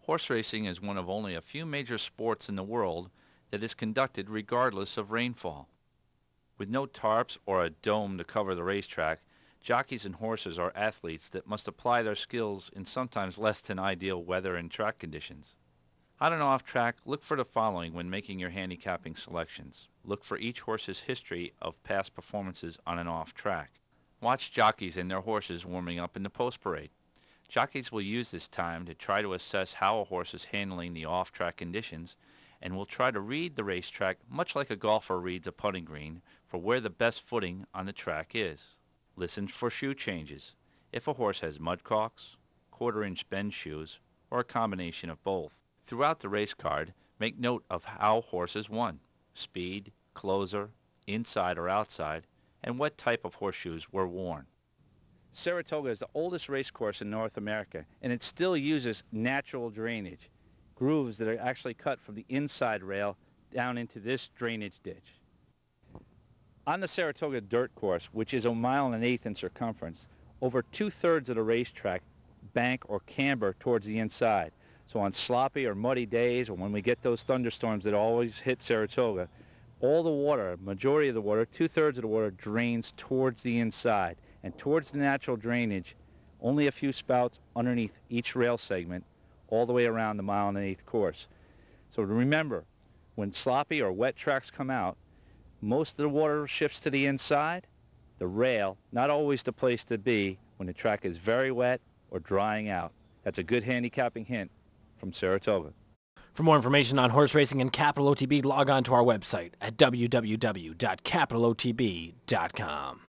Horse racing is one of only a few major sports in the world that is conducted regardless of rainfall. With no tarps or a dome to cover the racetrack, jockeys and horses are athletes that must apply their skills in sometimes less than ideal weather and track conditions. On and off track, look for the following when making your handicapping selections. Look for each horse's history of past performances on and off track. Watch jockeys and their horses warming up in the post parade. Jockeys will use this time to try to assess how a horse is handling the off-track conditions and will try to read the racetrack much like a golfer reads a putting green for where the best footing on the track is. Listen for shoe changes. If a horse has mud caulks, quarter-inch bend shoes, or a combination of both. Throughout the race card, make note of how horses won, speed, closer, inside or outside, and what type of horseshoes were worn. Saratoga is the oldest race course in North America, and it still uses natural drainage, grooves that are actually cut from the inside rail down into this drainage ditch. On the Saratoga dirt course, which is 1.1 miles in circumference, over 2/3 of the racetrack bank or camber towards the inside. So on sloppy or muddy days, or when we get those thunderstorms that always hit Saratoga, all the water, majority of the water, 2/3 of the water drains towards the inside. And towards the natural drainage, only a few spouts underneath each rail segment all the way around the 1.1 miles course. So remember, when sloppy or wet tracks come out, most of the water shifts to the inside. The rail, not always the place to be when the track is very wet or drying out. That's a good handicapping hint from Saratoga. For more information on horse racing and Capital OTB, log on to our website at www.capitalotb.com.